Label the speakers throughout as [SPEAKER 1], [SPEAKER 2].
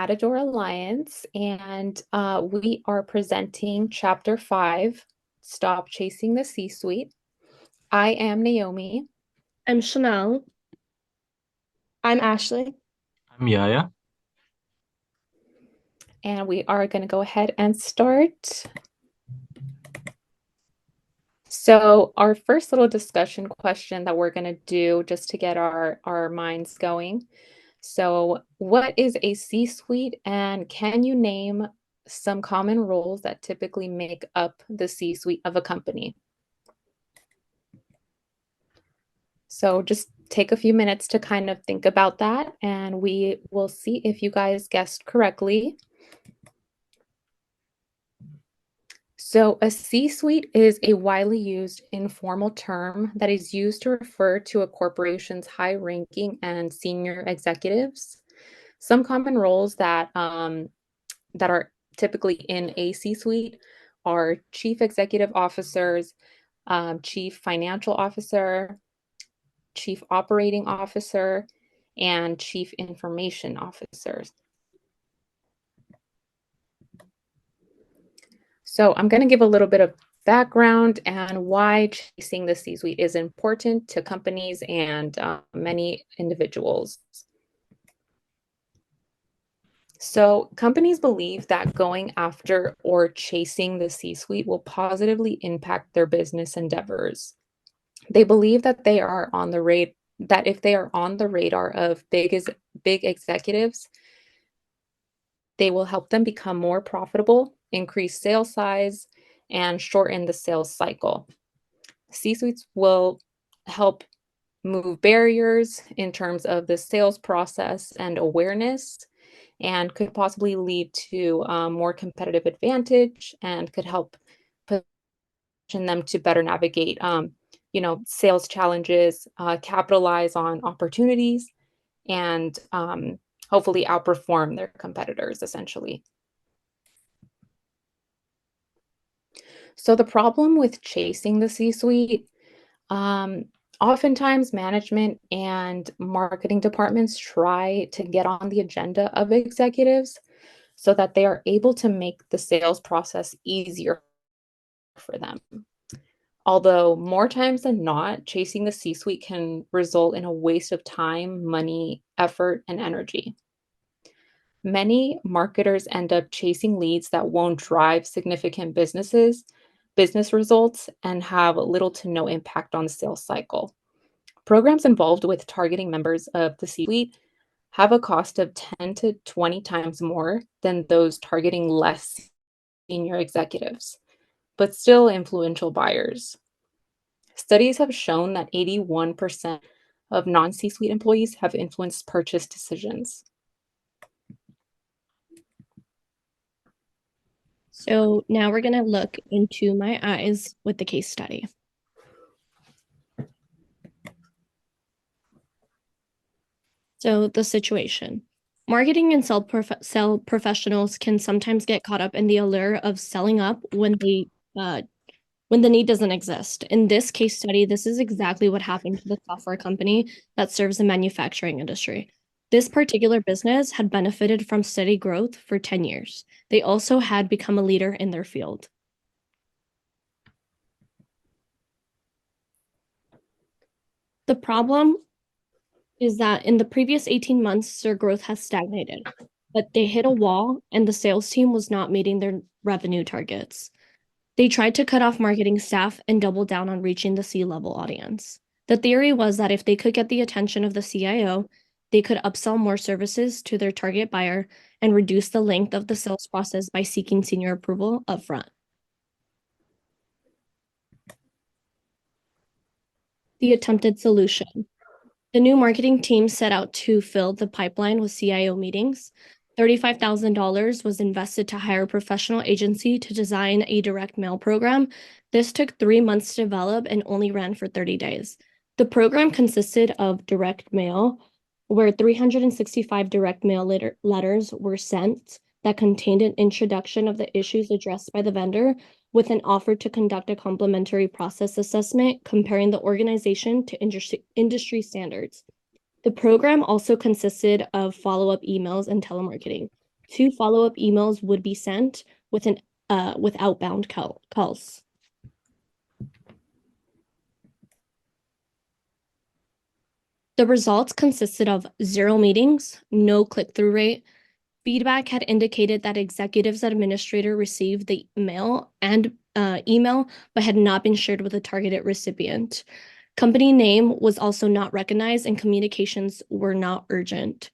[SPEAKER 1] Matador Alliance, and we are presenting Chapter 5, Stop Chasing the C-Suite. I am Naomi.
[SPEAKER 2] I'm Chanel. I'm Ashley.
[SPEAKER 3] I'm Yaya.
[SPEAKER 1] And we are going to go ahead and start. So our first little discussion question that we're going to do just to get our minds going. So what is a C-suite, and can you name some common roles that typically make up the C-suite of a company? So just take a few minutes to kind of think about that, and we will see if you guys guessed correctly. So a C-suite is a widely used informal term that is used to refer to a corporation's high-ranking and senior executives. Some common roles that are typically in a C-suite are chief executive officers, chief financial officer, chief operating officer, and chief information officers. So I'm going to give a little bit of background and why chasing the C-suite is important to companies and many individuals. So companies believe that going after or chasing the C-suite will positively impact their business endeavors. They believe that they are on the rate that if they are on the radar of big executives, they will help them become more profitable, increase sales size, and shorten the sales cycle. C-suites will help move barriers in terms of the sales process and awareness, and could possibly lead to more competitive advantage and could help position them to better navigate, sales challenges, capitalize on opportunities, and hopefully outperform their competitors, essentially. So the problem with chasing the C-suite, um, oftentimes management and marketing departments try to get on the agenda of executives so that they are able to make the sales process easier for them. Although more times than not, chasing the C-suite can result in a waste of time, money, effort, and energy. Many marketers end up chasing leads that won't drive significant business results, and have little to no impact on the sales cycle. Programs involved with targeting members of the C-suite have a cost of 10 to 20 times more than those targeting less senior executives, but still influential buyers. Studies have shown that 81% of non C-suite employees have influenced purchase decisions.
[SPEAKER 2] So now we're going to look into my eyes with the case study. So the situation. Marketing and sell professionals can sometimes get caught up in the allure of selling up when the need doesn't exist. In this case study, this is exactly what happened to the software company that serves the manufacturing industry. This particular business had benefited from steady growth for 10 years. They also had become a leader in their field. The problem is that in the previous 18 months, their growth has stagnated, but they hit a wall and the sales team was not meeting their revenue targets. They tried to cut off marketing staff and double down on reaching the C-level audience. The theory was that if they could get the attention of the CIO, they could upsell more services to their target buyer and reduce the length of the sales process by seeking senior approval upfront. The attempted solution. The new marketing team set out to fill the pipeline with CIO meetings. $35,000 was invested to hire a professional agency to design a direct mail program. This took 3 months to develop and only ran for 30 days. The program consisted of direct mail, where 365 direct mail letters were sent that contained an introduction of the issues addressed by the vendor, with an offer to conduct a complimentary process assessment comparing the organization to industry standards. The program also consisted of follow-up emails and telemarketing. 2 follow-up emails would be sent with outbound calls. The results consisted of 0 meetings, no click-through rate. Feedback had indicated that executives administrator received the mail and email, but had not been shared with the targeted recipient. Company name was also not recognized and communications were not urgent.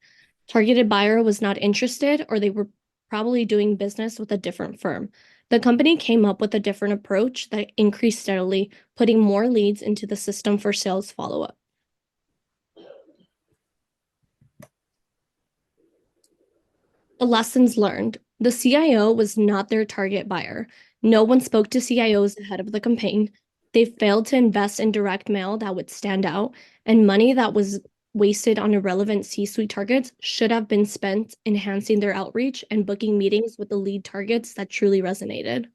[SPEAKER 2] Targeted buyer was not interested, or they were probably doing business with a different firm. The company came up with a different approach that increased steadily, putting more leads into the system for sales follow-up. The lessons learned. The CIO was not their target buyer. No one spoke to CIOs ahead of the campaign. They failed to invest in direct mail that would stand out, and money that was wasted on irrelevant C-suite targets should have been spent enhancing their outreach and booking meetings with the lead targets that truly resonated.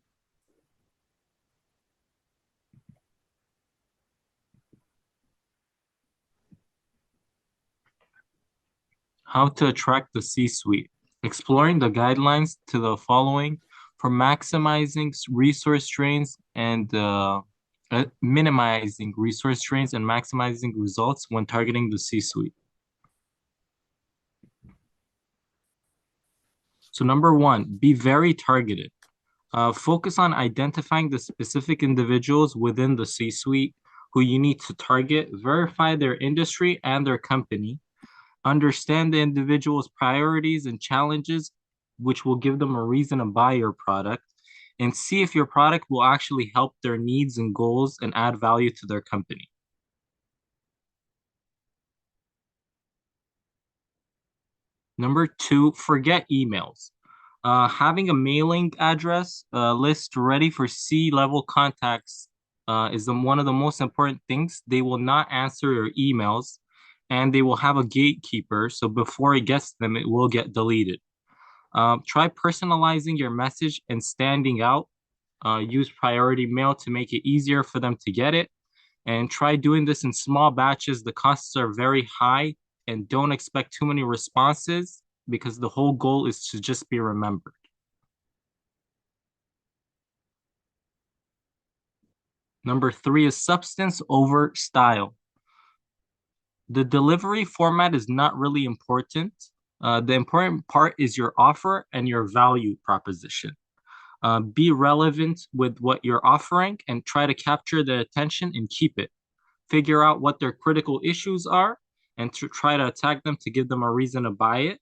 [SPEAKER 3] How to attract the C-suite. Exploring the guidelines to the following for maximizing resource strains and minimizing resource strains and maximizing results when targeting the C-suite. So number one, be very targeted. Focus on identifying the specific individuals within the C-suite who you need to target, verify their industry and their company, understand the individual's priorities and challenges, which will give them a reason to buy your product, and see if your product will actually help their needs and goals and add value to their company. Number two, forget emails. Having a mailing address list ready for C-level contacts is one of the most important things. They will not answer your emails and they will have a gatekeeper. So before it gets to them, it will get deleted. Try personalizing your message and standing out. Use priority mail to make it easier for them to get it. And try doing this in small batches. The costs are very high and don't expect too many responses because the whole goal is to just be remembered. Number three is substance over style. The delivery format is not really important. The important part is your offer and your value proposition. Be relevant with what you're offering and try to capture their attention and keep it. Figure out what their critical issues are and to try to attack them to give them a reason to buy it,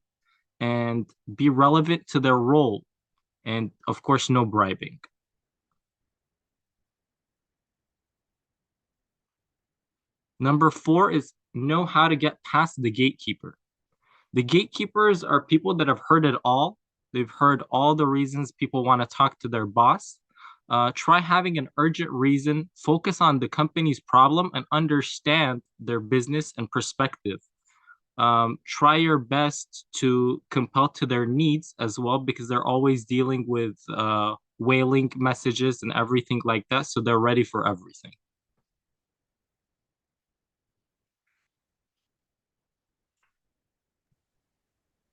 [SPEAKER 3] and be relevant to their role. And of course, no bribing. Number four is know how to get past the gatekeeper. The gatekeepers are people that have heard it all. They've heard all the reasons people want to talk to their boss. Try having an urgent reason, focus on the company's problem, and understand their business and perspective. Try your best to compel to their needs as well, because they're always dealing with whaling messages and everything like that. So they're ready for everything.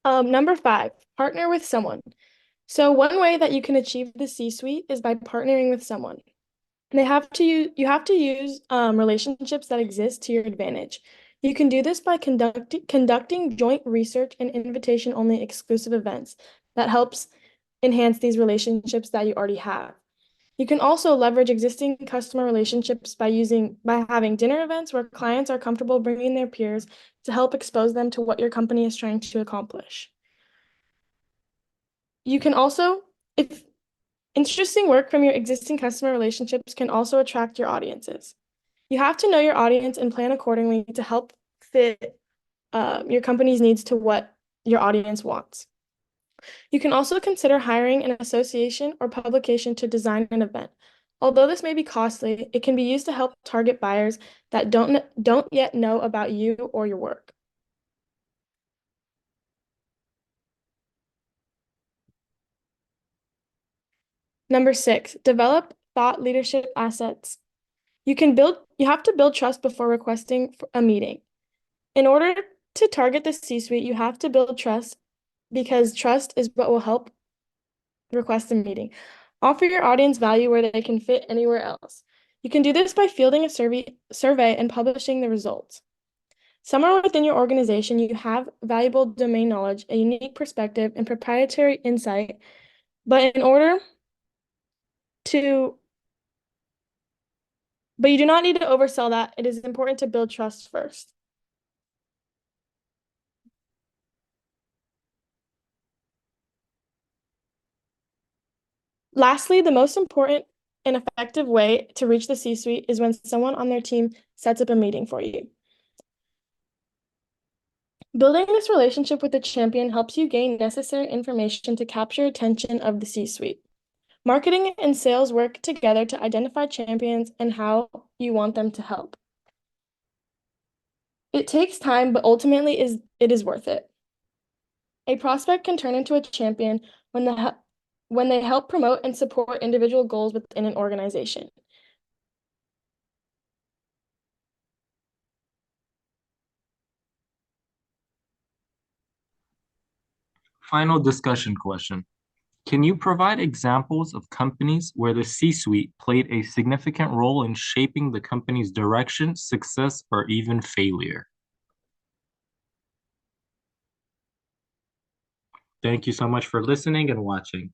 [SPEAKER 4] Number 5, partner with someone. So one way that you can achieve the C-suite is by partnering with someone. And you have to use relationships that exist to your advantage. You can do this by conducting joint research and invitation-only exclusive events that helps enhance these relationships that you already have. You can also leverage existing customer relationships by having dinner events where clients are comfortable bringing their peers to help expose them to what your company is trying to accomplish. You can also, if interesting work from your existing customer relationships can also attract your audiences. You have to know your audience and plan accordingly to help fit your company's needs to what your audience wants. You can also consider hiring an association or publication to design an event. Although this may be costly, it can be used to help target buyers that don't yet know about you or your work. Number 6, develop thought leadership assets. You have to build trust before requesting a meeting. In order to target the C-suite, you have to build trust because trust is what will help request a meeting. Offer your audience value where they can fit anywhere else. You can do this by fielding a survey and publishing the results. Somewhere within your organization, you have valuable domain knowledge, a unique perspective, and proprietary insight. But you do not need to oversell that. It is important to build trust first. Lastly, the most important and effective way to reach the C-suite is when someone on their team sets up a meeting for you. Building this relationship with the champion helps you gain necessary information to capture attention of the C-suite. Marketing and sales work together to identify champions and how you want them to help. It takes time, but ultimately it is worth it. A prospect can turn into a champion when they help promote and support individual goals within an organization.
[SPEAKER 3] Final discussion question. Can you provide examples of companies where the C-suite played a significant role in shaping the company's direction, success, or even failure? Thank you so much for listening and watching.